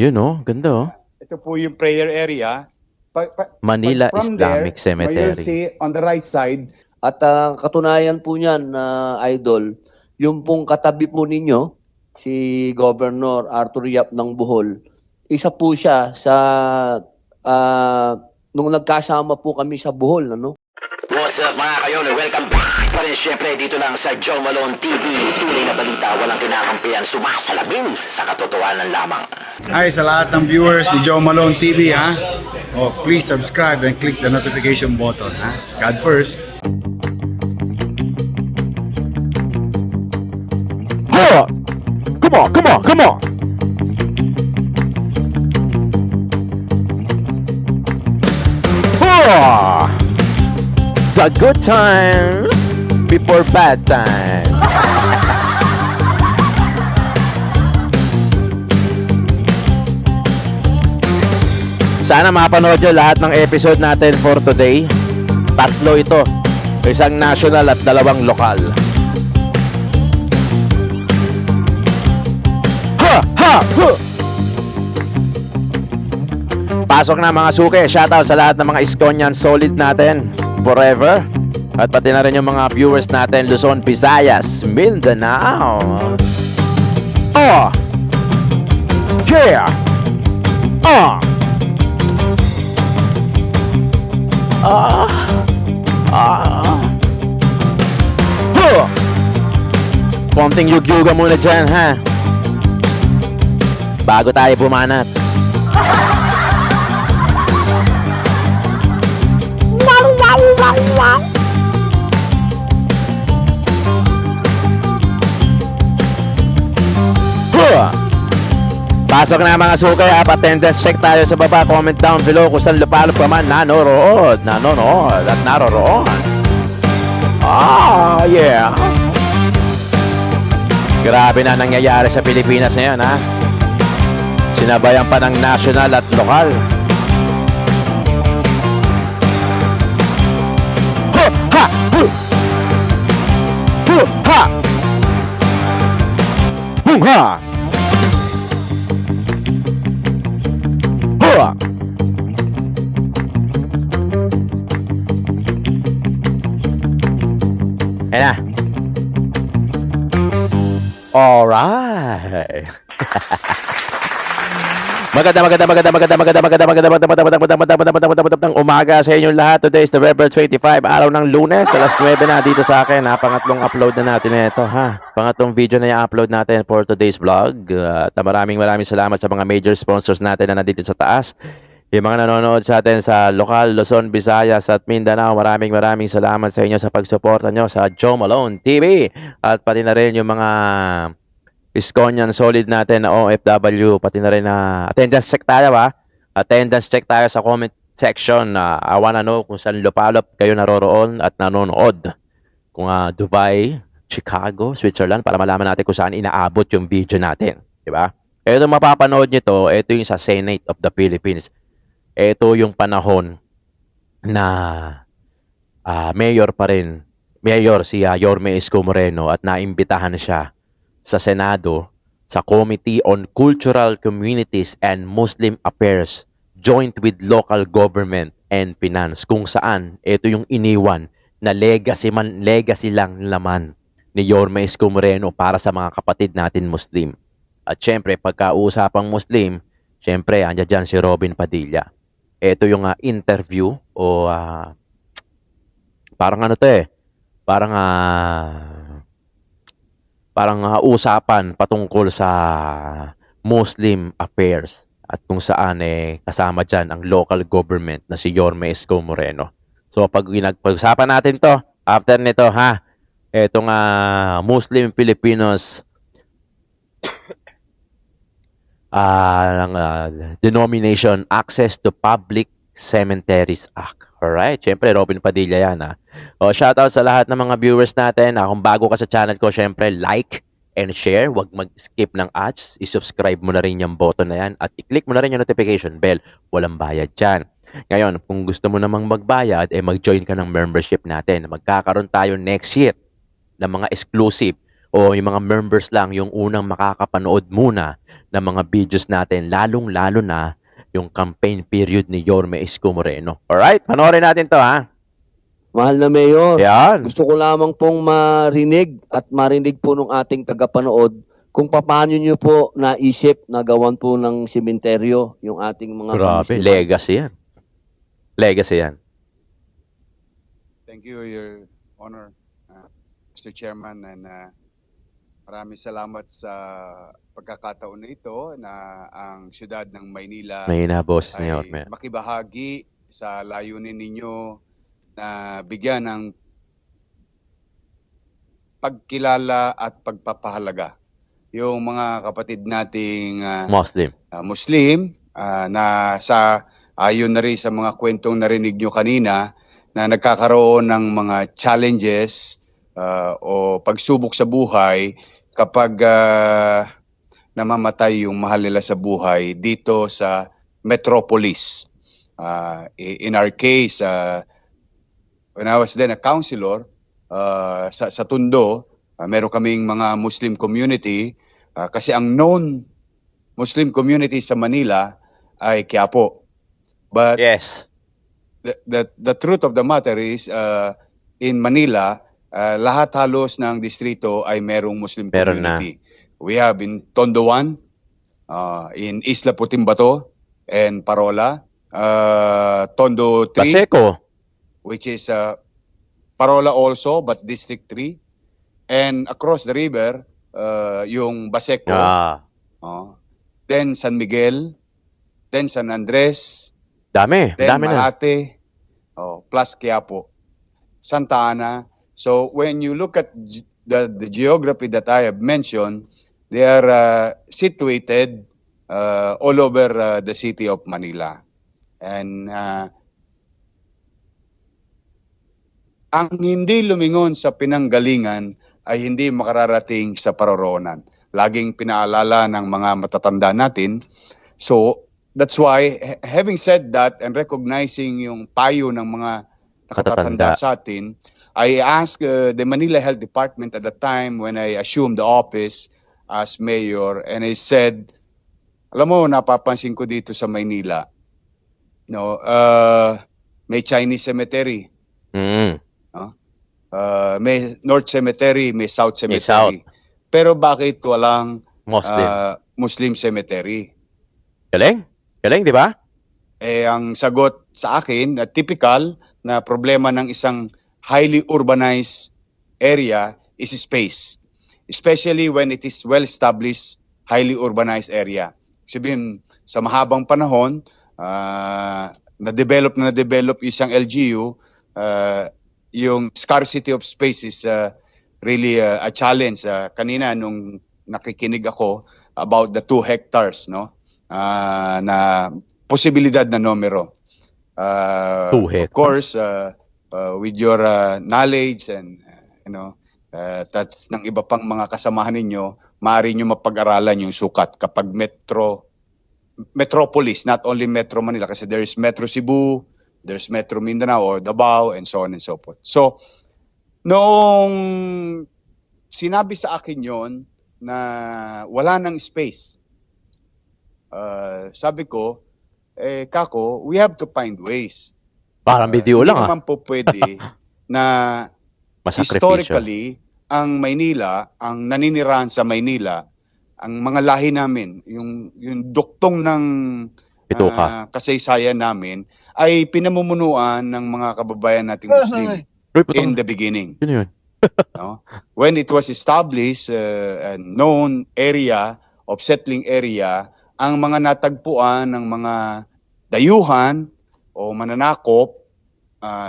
Yun oh, ganda oh. Ito po yung prayer area. Manila From Islamic there, Cemetery. you'll see on the right side. At katunayan po niyan na idol, yung pong katabi po ninyo, si Governor Arthur Yap ng Bohol, isa po siya sa nung nagkasama po kami sa Bohol, ano? What's up mga kayon? Welcome back pa rin syempre dito lang sa Joe Malone TV. Tunay na balita, walang kinakampihan, sumasalamin sa katotohanan lamang. Hi sa lahat ng viewers ni Joe Malone TV ha. Oh, please subscribe and click the notification button ha. God first. Come on, come on, come on. The good times before bad times. Sana mapanood nyo lahat ng episode natin for today. Tatlo ito. Isang national at dalawang lokal. Ha! Ha! Huh! Pasok na mga suke. Shoutout sa lahat ng mga Iskonian solid natin. Forever. At pati na rin yung mga viewers natin Luzon, Visayas, Mindanao. Oh! Yeah! Oh! Konting yugyuga muna dyan ha, bago tayo pumanat. Pasok na mga sukay, attendance check tayo sa baba. Comment down below kung saan lupalop ka man nanonood at naroroon. Yeah. Grabe na nangyayari sa Pilipinas ngayon ha. Sinabayan pa ng national at lokal. Ha! Ha! Ha! Ayan na. Alright. Magandang umaga sa inyong lahat. Today is November 25, araw ng Lunes, alas 9 na dito sa akin. Pangatlong upload na natin ito ha. Pangatlong video na i-upload natin for today's vlog. At maraming salamat sa mga major sponsors natin na nandito sa taas. Yung mga nanonood sa atin sa lokal, Luzon, Visayas at Mindanao, maraming salamat sa inyo sa pagsuporta nyo sa Joe Malone TV. At pati na rin yung mga Iskonian solid natin na OFW, pati na rin na attendance check tayo ha. Attendance check tayo sa comment section. I wanna know kung saan lupalop kayo naroroon at nanonood. Kung Dubai, Chicago, Switzerland, para malaman natin kung saan inaabot yung video natin. Diba? Ito mapapanood nyo to, ito yung sa Senate of the Philippines. Ito yung panahon na mayor pa rin. Mayor si Yorme Isko Moreno at naimbitahan siya sa Senado sa Committee on Cultural Communities and Muslim Affairs joint with local government and finance, kung saan ito yung iniwan na legacy lang laman ni Yorme Isko Moreno para sa mga kapatid natin Muslim. At syempre pagkausapang Muslim, syempre andyan dyan si Robin Padilla. Ito yung interview o parang ano to parang usapan patungkol sa Muslim affairs at kung saan kasama dyan ang local government na si Yorme Isko Moreno. So pag pinag-usapan natin to, after nito ha, etong Muslim Filipinos Denomination Access to Public Cemeteries Act. Alright, syempre Robin Padilla yan ha. O shoutout sa lahat ng mga viewers natin. Kung bago ka sa channel ko, syempre like and share. Huwag mag-skip ng ads. I-subscribe mo na rin yung button na yan at i-click mo na rin yung notification bell. Walang bayad dyan. Ngayon, kung gusto mo namang magbayad, mag-join ka ng membership natin. Magkakaroon tayo next year ng mga exclusive o yung mga members lang yung unang makakapanood muna ng mga videos natin, lalong-lalo na yung campaign period ni Yorme Isko Moreno. Alright, panoorin natin to ha. Mahal na Mayor, Yan. gusto ko lamang pong marinig at marinig po ng ating tagapanood kung paano nyo po naisip na gawan po ng sementeryo yung ating mga Grabe, kamusliman. legacy yan. Legacy yan. Thank you, Your Honor, Mr. Chairman, and maraming salamat sa pagkakataon na ito na ang siyudad ng Maynila May boses ni ay Yorme. makibahagi sa layunin ninyo na bigyan ng pagkilala at pagpapahalaga yung mga kapatid nating Muslim. Muslim na sa ayon na rin sa mga kwentong narinig nyo kanina na nagkakaroon ng mga challenges o pagsubok sa buhay kapag namamatay yung mahal nila sa buhay dito sa metropolis. In our case, when I was then a counselor sa Tondo, meron kaming mga Muslim community kasi ang known Muslim community sa Manila ay Quiapo. But Yes. the truth of the matter is in Manila, lahat halos ng distrito ay merong Muslim Meron na. community. We have in Tondo 1, in Isla Putimbato and Parola, Tondo 3, Paseco. which is Parola also, but District 3. And across the river, yung Baseco, then San Miguel, then San Andres, Dami. then Dami na. Malate, plus Quiapo, Santa Ana. So when you look at the geography that I have mentioned, they are situated all over the city of Manila. And ang hindi lumingon sa pinanggalingan ay hindi makararating sa paroroonan. Laging pinaalala ng mga matatanda natin. So, that's why, having said that and recognizing yung payo ng mga nakatatanda Nakatatanda. sa atin, I asked the Manila Health Department at the time when I assumed the office as mayor, and I said, alam mo, napapansin ko dito sa Maynila, may Chinese cemetery, Mm. may North Cemetery, may South May Cemetery. Pero bakit walang Muslim. Muslim cemetery? Galing. Galing, di ba? Ang sagot sa akin, typical na problema ng isang highly urbanized area is space. Especially when it is well-established, highly urbanized area. Sabihin, sa mahabang panahon, na-develop isang LGU, yung scarcity of space is really a challenge. Kanina nung nakikinig ako about the 2 hectares, no? Na posibilidad na numero. 2 hectares. Of course, with your knowledge and that's ng iba pang mga kasamahan ninyo, maaari nyo mapag-aralan yung sukat kapag metropolis, not only Metro Manila, kasi there is Metro Cebu, there's Metro Mindanao or Davao, and so on and so forth. So, noong sinabi sa akin yon na wala nang space, sabi ko, Kako, we have to find ways. Parang video lang Hindi ah. naman po pwede na Masakripisyo. historically, ang Maynila, ang naninirahan sa Maynila, ang mga lahi namin, yung duktong ng Pituka. kasaysayan namin, ay pinamumunuan ng mga kababayan nating Muslim Uy, putang. in the beginning. Yun yun. No? When it was established, a known area of settling area, ang mga natagpuan ng mga dayuhan o mananakop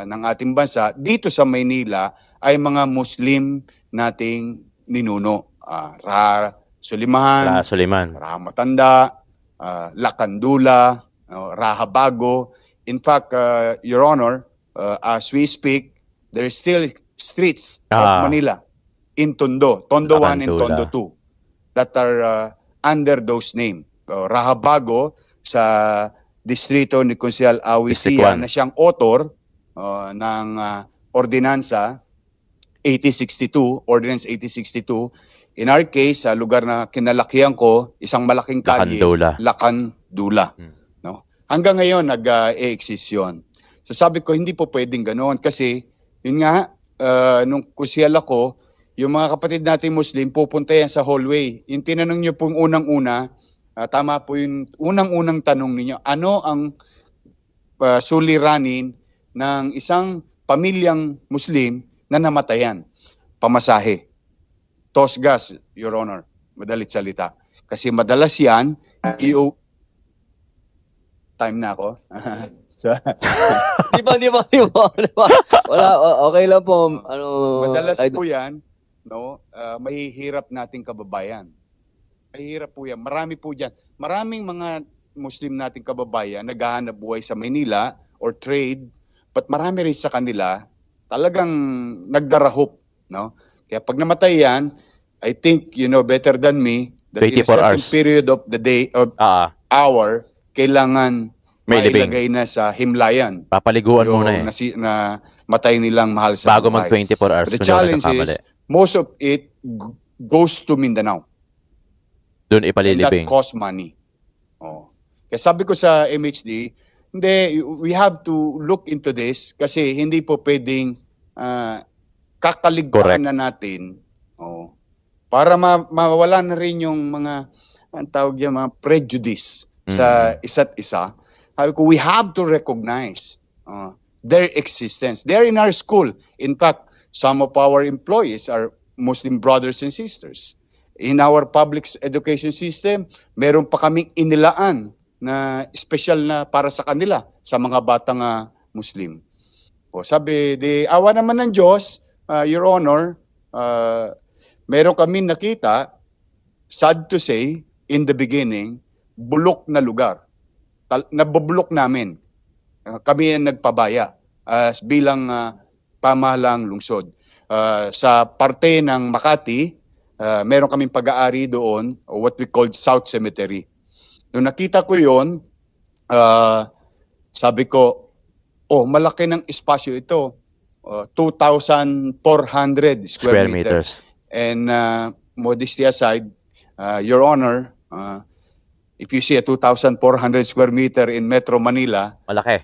ng ating bansa dito sa Maynila ay mga Muslim nating ninuno. Raha Suliman, Suliman. Raha Matanda, Lakandula, Raha Bago. In fact, Your Honor, as we speak, there is still streets of Manila in Tondo 1 and Tondo 2 that are under those names. Raha Bago sa distrito ni Konsehal Awi District Sia 1. na siyang author ng Ordinansa 8062, Ordinance 8062, In our case, sa lugar na kinalakihan ko, isang malaking kalye, Lakandula. Lakandula. No? Hanggang ngayon, nag-e-exist yun. So sabi ko, hindi po pwedeng ganoon kasi, yun nga, nung kusyal ako, yung mga kapatid natin Muslim, pupunta yan sa hallway. Yung tinanong nyo pong unang-una, tama po yung unang-unang tanong ninyo, ano ang suliranin ng isang pamilyang Muslim na namatayan? Pamasahe. Tosgas, Your Honor. Madalit salita. Kasi madalas yan, time na ako. So, Di ba? Wala, okay lang po. Ano, madalas Idol. po yan, no, mahihirap nating kababayan. Mahihirap po yan. Marami po dyan. Maraming mga Muslim nating kababayan naghahanap buhay sa Manila or trade, but marami rin sa kanila talagang nagdarahop. No? Kaya pag namatay yan, I think you know better than me that in a 24 certain hours. period of the day, of hour, kailangan May libing. mailagay na sa himlayan. Papaliguan Yung muna eh. na matay nilang mahal sa Bago buhay. mag 24 hours. But the kung di ako challenge nagkakamali. is, most of it goes to Mindanao. Doon And that ipalilibing. costs money. Oh. Kaya sabi ko sa MHD, hindi, we have to look into this kasi hindi po pwedeng kakaligtaan na natin para mawala na rin yung mga, ang tawag yan, mga prejudice sa isa't isa. Sabi ko, we have to recognize their existence. They're in our school. In fact, some of our employees are Muslim brothers and sisters. In our public education system, meron pa kaming inilaan na special na para sa kanila, sa mga batang Muslim. O sabi, di awa naman ng Diyos, Your Honor, meron kami nakita, sad to say, in the beginning, bulok na lugar. Nabubulok namin. Kami ang nagpabaya bilang pamahalang lungsod. Sa parte ng Makati, meron kaming pag-aari doon, what we called South Cemetery. Nung nakita ko yon, sabi ko, malaki ng espasyo ito. 2,400 square meters. And modesty aside, Your Honor, if you see a 2,400 square meter in Metro Manila, Malaki.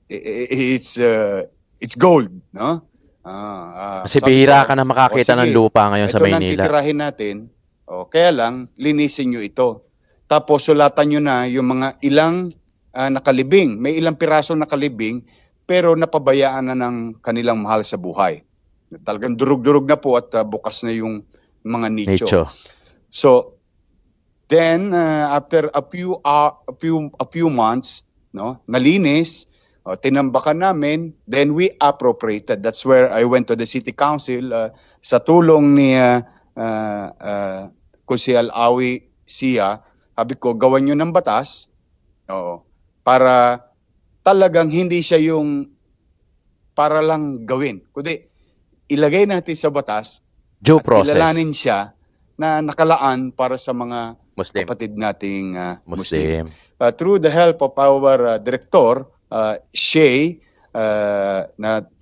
it's gold, no? Kasi sabi bihira ko, ka na makakita ng sige, lupa ngayon sa ito nang Maynila. titirahin natin. Kaya lang, linisin nyo ito. Tapos sulatan nyo na yung mga ilang nakalibing. May ilang piraso nakalibing, pero napabayaan na ng kanilang mahal sa buhay. Talagang durug-durug na po at bukas na yung mga nicho. Nicho. So, then after a few months, no, nalinis, tinambakan namin, then we appropriated. That's where I went to the city council sa tulong ni Kusial Awi Sia. Sabi ko, gawan nyo ng batas para talagang hindi siya yung para lang gawin. Kundi ilagay natin sa batas Due at process. kilalanin siya na nakalaan para sa mga Muslim. kapatid nating Muslim. Muslim. Through the help of our director, Shay,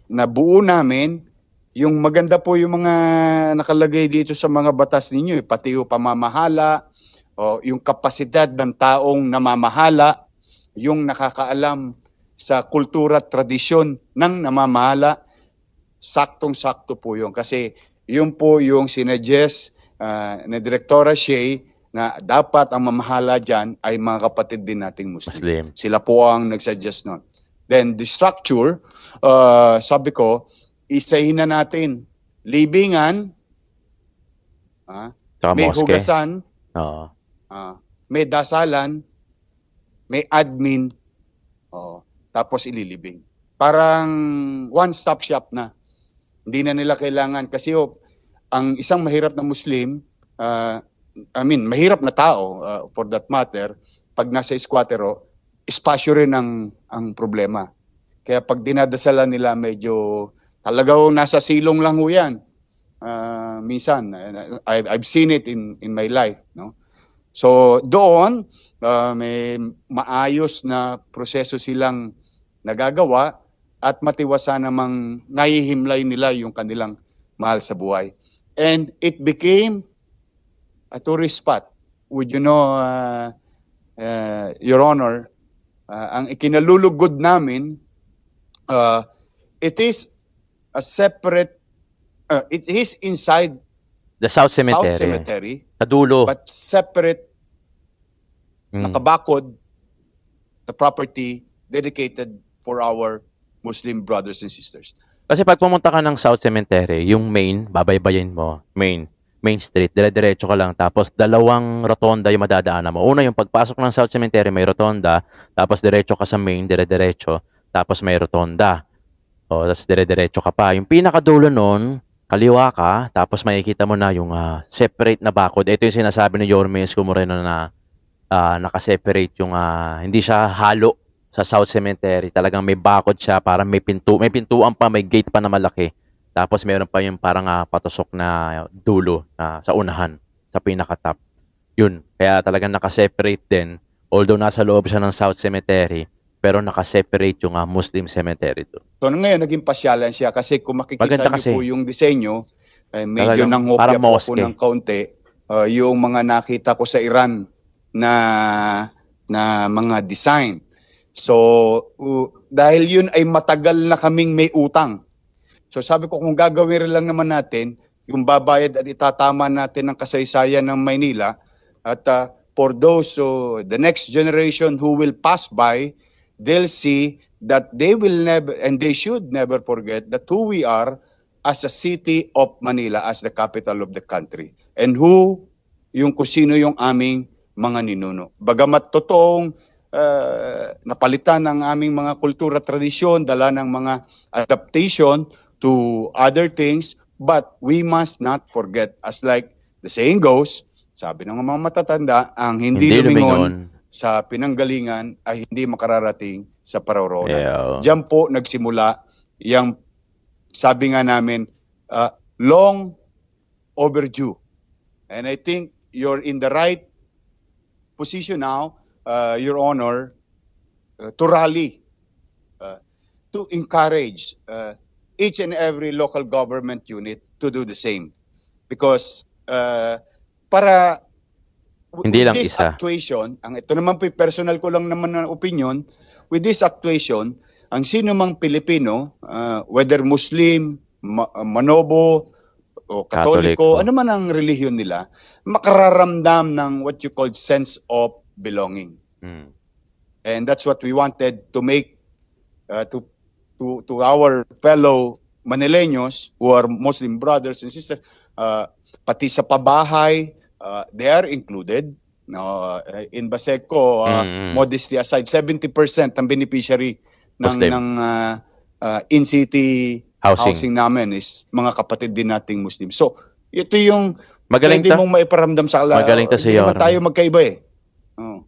na buo namin, yung maganda po yung mga nakalagay dito sa mga batas ninyo, pati yung pamamahala, yung kapasidad ng taong namamahala, yung nakakaalam sa kultura at tradisyon ng namamahala, saktong-sakto po yun. Kasi yun po yung sinuggest na Direktora Shay na dapat ang mamahala dyan ay mga kapatid din nating Muslim. Sila po ang nagsuggest nun. Then the structure, sabi ko, isahin na natin. Libingan, Saka may mosque. hugasan, Oo. may dasalan, may admin, tapos ililibing. Parang one-stop shop na. Hindi na nila kailangan kasi ang isang mahirap na Muslim, mahirap na tao for that matter, pag nasa squattero, espasyo rin ang problema. Kaya pag dinadasalan nila, medyo talagang nasa silong lang ho yan. Minsan, I've seen it in my life. No? So doon, may maayos na proseso silang nagagawa at matiwasa namang nahihimlay nila yung kanilang mahal sa buhay. And it became a tourist spot. Would you know, Your Honor, ang ikinalulugod namin, it is a separate, it is inside The South South Cemetery. Cemetery, Sa dulo. but separate, nakabakod, the property dedicated for our Muslim brothers and sisters. Kasi pag pumunta ka ng South Cemetery, yung main, babaybayin mo, main street, dire-diretso ka lang, tapos dalawang rotonda yung madadaanan mo. Una, yung pagpasok ng South Cemetery, may rotonda, tapos diretso ka sa main, dire-diretso, tapos may rotonda. O, tapos dire-diretso ka pa. Yung pinakadulo nun, kaliwa ka, tapos makikita mo na yung separate na bakod. Ito yung sinasabi ni Yorme Isko Moreno na nakaseparate yung, hindi siya halo sa South Cemetery. Talagang may bakod siya, parang may pintuan pa, may gate pa na malaki. Tapos meron pa yung parang patusok na dulo sa unahan, sa pinaka-top. Yun. Kaya talagang nakaseparate din. Although nasa loob siya ng South Cemetery, pero nakaseparate yung Muslim Cemetery to. So ngayon, naging pasyalan siya kasi kung makikita Maganda niyo kasi. po yung disenyo, medyo Talagang nang parang hopya po ako mosque. ng kaunti. Yung mga nakita ko sa Iran na mga design. So, dahil yun ay matagal na kaming may utang. So sabi ko, kung gagawin rin lang naman natin, yung babayad at itatama natin ng kasaysayan ng Maynila, at for those, the next generation who will pass by, they'll see that they will never, and they should never forget that who we are as a city of Manila, as the capital of the country. And yung kusino yung aming mga ninuno. Bagamat totoong napalitan ng aming mga kultura, tradisyon, dala ng mga adaptation to other things, but we must not forget, as like the saying goes, sabi ng mga matatanda, ang hindi lumingon sa pinanggalingan ay hindi makararating sa paroronan. Yeah. Diyan po nagsimula yung, sabi nga namin, long overdue. And I think you're in the right position now, Your Honor, to rally, to encourage each and every local government unit to do the same. Because para Hindi with lang this isa. actuation, ito naman po personal ko lang naman na opinion, with this actuation, ang sino mang Pilipino, whether Muslim, Manobo, o Katoliko, Katoliko. ano man ang relihiyon nila, makararamdam ng what you call sense of belonging. And that's what we wanted to make to our fellow Manileños who are Muslim brothers and sisters, pati sa pabahay, they are included. No, in Baseco, modesty aside, 70% ang beneficiary Muslim. ng in-city Housing. housing namin is mga kapatid din nating Muslim. So, ito yung Magaling pwede to. mong maiparamdam sa kanila. Magaling to si Hindi naman Yorme. tayo magkaiba eh. Oh.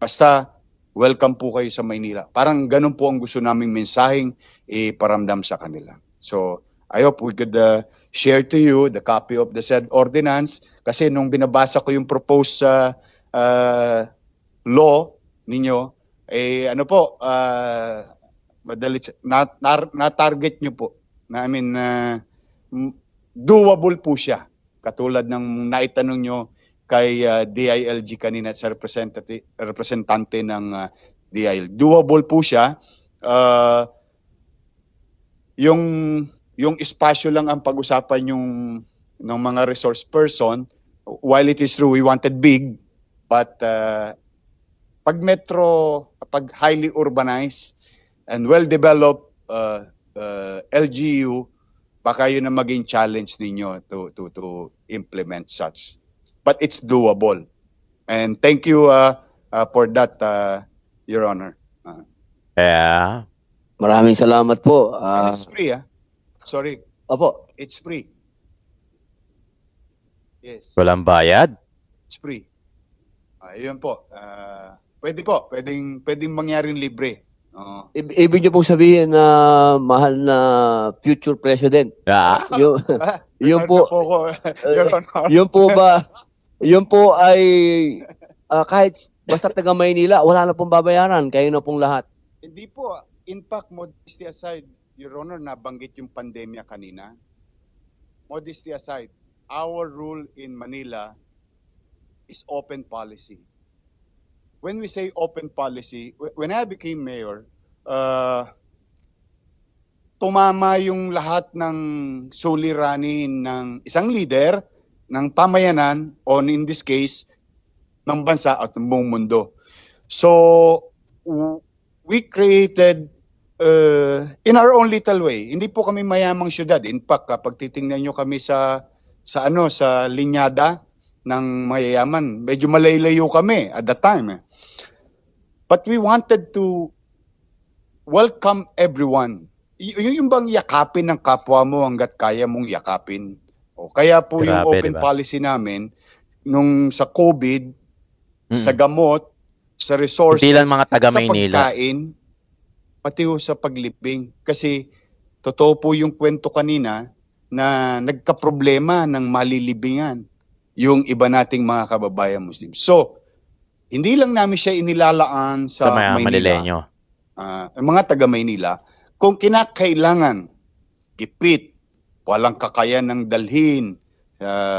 Basta, welcome po kayo sa Maynila. Parang ganun po ang gusto naming mensaheng iparamdam sa kanila. So, I hope we could share to you the copy of the said ordinance. Kasi nung binabasa ko yung proposed law ninyo, ano po, madali, na-target nyo po. Doable po siya. Katulad ng naitanong nyo kay DILG kanina sa representante ng DILG. Doable po siya. Yung espasyo lang ang pag-usapan ng mga resource person. While it is true, we wanted big, but pag metro, pag highly urbanized and well-developed LGU, baka yun ang maging challenge ninyo to implement such. But it's doable. And thank you for that, Your Honor. Yeah. Maraming salamat po. And it's free, Sorry, Opo. it's free. Yes, Walang bayad. it's free. Yun po. Pwede po. Pwedeng mangyaring libre. Ibig niyo pong sabihin na mahal na future president. Yeah. Yung, yung po, Retired na ako, Your Honor. yun po ay kahit basta taga Maynila, wala na pong babayaran. Kayo na pong lahat. Hindi po. In fact, modesty aside, Your Honor, nabanggit yung pandemya kanina. modesty aside, our rule in Manila is open policy. When we say open policy, when I became mayor, tumama yung lahat ng suliranin ng isang leader ng pamayanan, on in this case, ng bansa at ng buong mundo. So, we created in our own little way. Hindi po kami mayamang syudad. In fact, kapag titingnan nyo kami sa linyada ng mayayaman, medyo malaylayo kami at that time. But we wanted to welcome everyone. Yung bang yakapin ng kapwa mo hanggat kaya mong yakapin. O kaya po yung Grabe, open diba? policy namin nung sa COVID, sa gamot, sa resources, Hindi lang mga taga sa Maynila. pagkain, pati ho sa paglibing. Kasi totoo po yung kwento kanina na nagkaproblema ng malilibingan yung iba nating mga kababayan Muslim. So, hindi lang namin siya inilalaan Sa sa mga Maynila, Manileño. mga taga Maynila, kung kinakailangan, gipit, walang kakayan ng dalhin,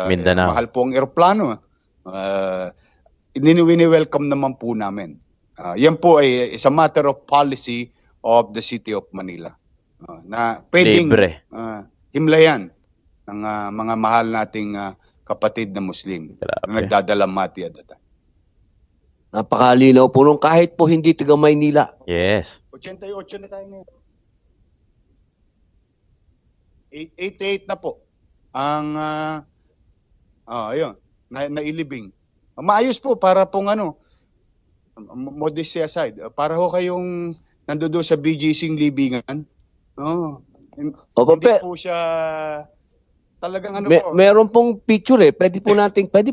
Mindanao. mahal po ang eroplano, wini-welcome naman po namin. Yan po ay is a matter of policy of the City of Manila. Na pwedeng Libre. himlayan ng mga mahal nating kapatid na Muslim Grabe. na nagdadalamati at that. Napakalinaw po nung kahit po hindi taga Maynila. Yes. 88 na tayo ngayon. 88 na po ang ayun, nailibing. Maayos po para pong modesty aside, para ho kayong nandoon sa BGC libingan. Opo, Hindi po siya talagang po. meron pong picture eh. Pwede po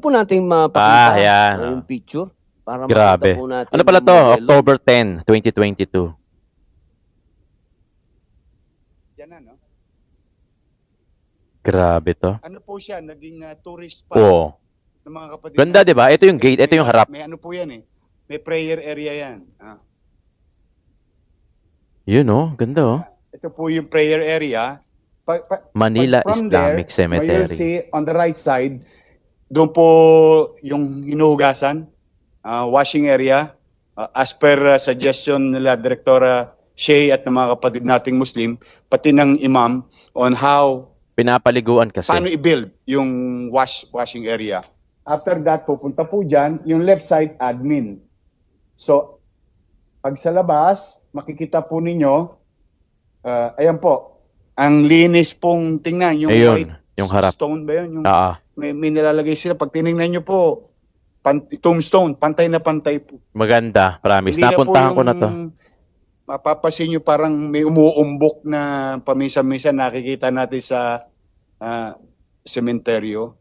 nating mapakita yan. yung picture para Grabe. makita po natin. Ano pala yung to? modelo. October 10, 2022. Yan na, no? Grabe to. Ano po siya, naging tourist spot Oo. ng mga kapatid. Ganda, natin. di ba? Ito yung gate, ito yung harap. May ano po yan eh. May prayer area yan. Yun oh, ganda oh. Ito po yung prayer area. Manila From Islamic there, you'll Cemetery. see on the right side, doon po yung hinuhugasan, washing area. As per suggestion nila Direktora Shea at ng mga kapatid nating Muslim, pati ng imam, on how, Pinapaliguan kasi. paano i-build yung washing area. After that, pupunta po dyan, yung left side, admin. So, pag sa labas, makikita po ninyo, ayan po, ang linis pong tingnan, yung Ayun, white yung harap. stone ba yun? Yung, Ah, may nilalagay sila. Pag tinignan nyo po, tombstone, pantay na pantay po. maganda, promise. Hindi na po Napuntahan ko na to. Mapapasin nyo parang may umuumbok na paminsan-minsan nakikita natin sa sementeryo.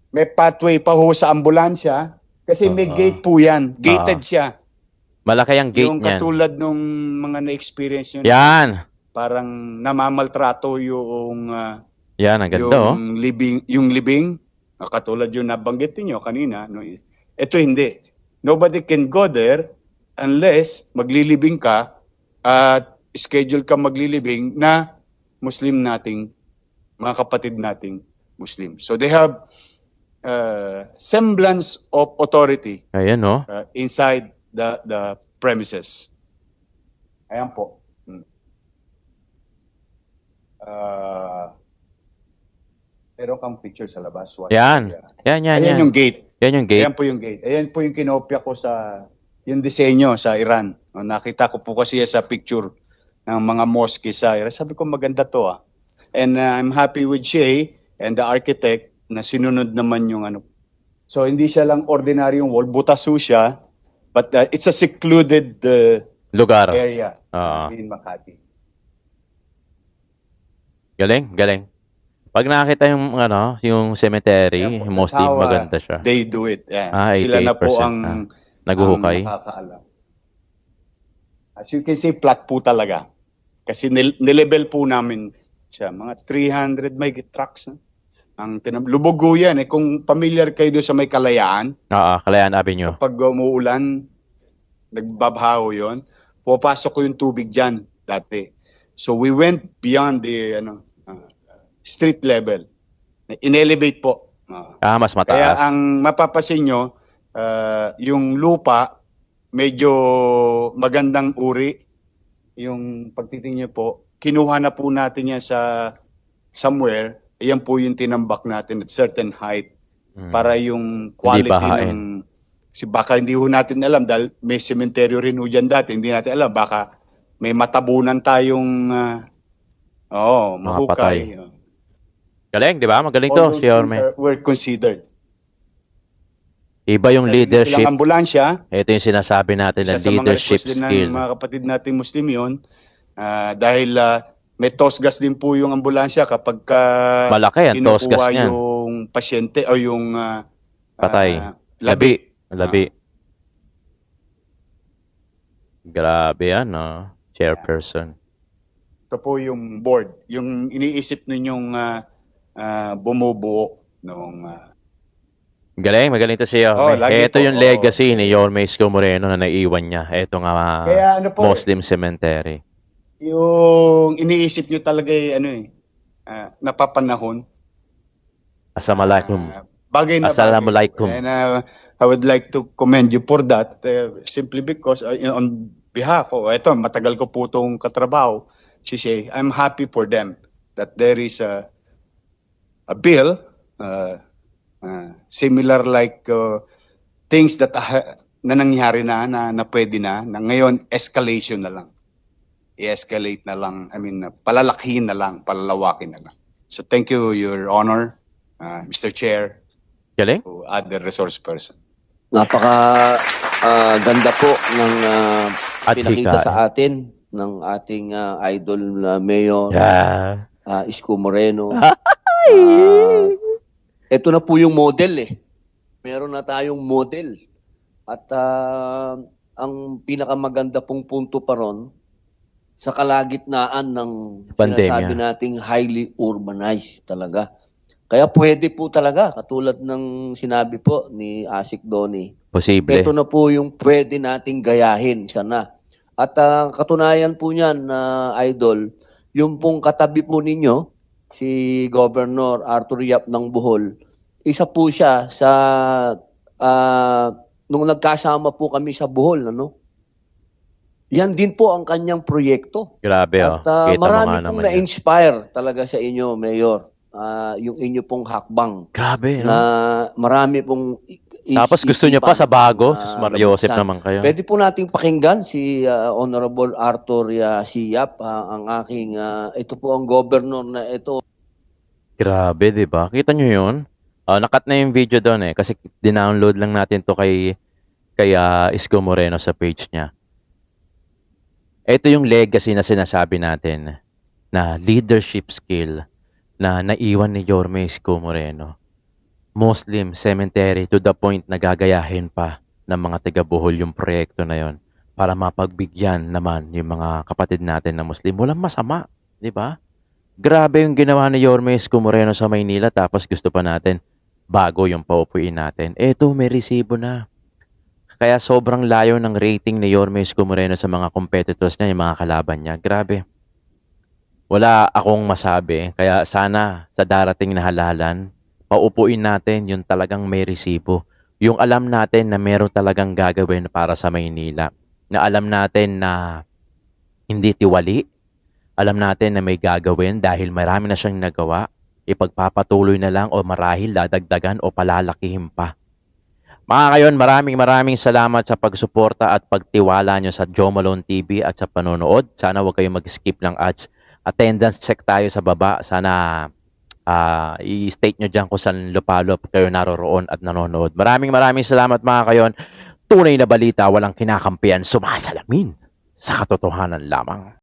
May pathway pa ho sa ambulansya kasi may gate po yan. Gated siya. Malaki ang gate Yung niyan. katulad nung mga na-experience nyo. Yan. Parang namamaltrato yung Yan, ang ganda oh. yung libing, katulad yung nabanggit niyo kanina, no? Ito hindi. Nobody can go there unless maglilibing ka at schedule ka maglilibing na Muslim nating mga kapatid nating Muslim. So they have semblance of authority Ayan oh. inside the premises. Ayan po. Meron kang picture sa labas. Yan. Yan, yan, Ayan yan. yung gate. Yan yung gate. Ayan po yung gate. Ayan po yung kinopya ko sa yung disenyo sa Iran. Nakita ko po kasi sa picture ng mga mosque sa Iran. Sabi ko maganda to ah. And I'm happy with Shay and the architect na sinunod naman yung ano. So hindi siya lang ordinaryong wall, butasu siya, but it's a secluded Lugar. area Oo. in Makati. Galing, galing. Pag nakita yung cemetery, Ayan po, mostly that's how, maganda siya. They do it. Yeah. Ah, Sila na po 88%, ang Naguhukay. ang nakakaalam. As you can see, flat po talaga. Kasi nilevel po namin siya. Mga 300 may trucks. Lubugo yan. Kung familiar kayo doon sa may Kalayaan, Kalayaan Avenue. pag umuulan, nagbabaho yon, pupasok ko yung tubig dyan dati. So we went beyond the street level. In-elevate po. Mas Kaya mataas. ang mapapasin nyo, yung lupa, medyo magandang uri. Yung pagtitingin nyo po, kinuha na po natin yan sa somewhere. Ayan po yung tinambak natin at certain height para yung quality bahain. baka hindi ho natin alam dahil may sementeryo rin ho dyan dati. Hindi natin alam. Baka may matabunan tayong mahukay. Galing, di ba? Magaling All to, those si Yorme. things were considered. Iba yung leadership. Silang ambulansya. Ito yung sinasabi natin na Isa sa mga leadership request din skill. ng mga kapatid natin Muslim yun. Dahil may tosgas din po yung ambulansya kapag Malaki ang tosgas kinukuha niyan. yung pasyente o yung Patay. labi. Labi. Grabe yan, no? Chairperson. Ito po yung board. Yung iniisip ninyong bumubuo nung Magaling to si Yorme. lagi Ito po, yung legacy ni Yorme Isko Moreno na naiwan niya. Ito nga Kaya ano po, Muslim cemetery. yung iniisip nyo talaga napapanahon. Assalamualaikum. Bagay na Assalamualaikum. bagay. And I would like to commend you for that simply because on behalf of, ito, matagal ko po itong katrabaho, I'm happy for them that there is a bill similar like things that na nangyari na pwede na ngayon escalation na lang. I-escalate na lang, palalakhin na lang, palalawakin na lang. So thank you, Your Honor, Mr. Chair, Galing? to other resource person. Napaka ganda po ng pinakita Hikain. sa atin ng ating idol na Mayor Yeah. Isko Moreno. Ito na po yung model eh. Meron na tayong model. At ang pinakamaganda pong punto pa ron, sa kalagitnaan ng Pandemya. sinasabi nating highly urbanized talaga. Kaya pwede po talaga, katulad ng sinabi po ni Asik Doni, Posible. ito na po yung pwede nating gayahin sana. At katunayan po niyan, Idol, yung pong katabi po ninyo, si Governor Arthur Yap ng Bohol, isa po siya sa, nung nagkasama po kami sa Bohol, ano? Yan din po ang kanyang proyekto. Grabe, oh. At Kita mo marami nga pong naman yan. na-inspire talaga sa inyo, Mayor. Yung inyo pong hakbang Grabe, na no? marami pong Tapos gusto nyo pa sa bago. Sus, Mariosep labasan. naman kayo. Pwede po nating pakinggan si Honorable Arthur Siyap, ang aking, ito po ang governor na ito. Grabe, di ba? Kita nyo yun? Nakat na yung video doon eh. Kasi dinownload lang natin to kay Isko Moreno sa page niya. Ito yung legacy na sinasabi natin na leadership skill na naiwan ni Yorme Isko Moreno. Muslim cemetery to the point na gagayahin pa ng mga taga-Bohol yung proyekto na yon para mapagbigyan naman yung mga kapatid natin na Muslim. Walang masama, di ba? Grabe yung ginawa ni Yorme Isko Moreno sa Maynila tapos gusto pa natin bago yung paupuin natin. Eto, may resibo na. Kaya sobrang layo ng rating ni Yorme Isko Moreno sa mga competitors niya, yung mga kalaban niya. Grabe. Wala akong masabi. Kaya sana sa darating na halalan, paupuin natin yung talagang may resibo. Yung alam natin na meron talagang gagawin para sa Maynila. Na alam natin na hindi tiwali. Alam natin na may gagawin dahil marami na siyang nagawa. Ipagpapatuloy na lang o marahil dadagdagan o palalakihin pa. Mga kayon, maraming salamat sa pagsuporta at pagtiwala nyo sa Joe Malone TV at sa panonood. Sana huwag kayong mag-skip ng ads. Attendance check tayo sa baba. Sana i-state nyo dyan kung saan lupalop kayo naroroon at nanonood. Maraming salamat mga kayon. Tunay na balita, walang kinakampihan, sumasalamin sa katotohanan lamang.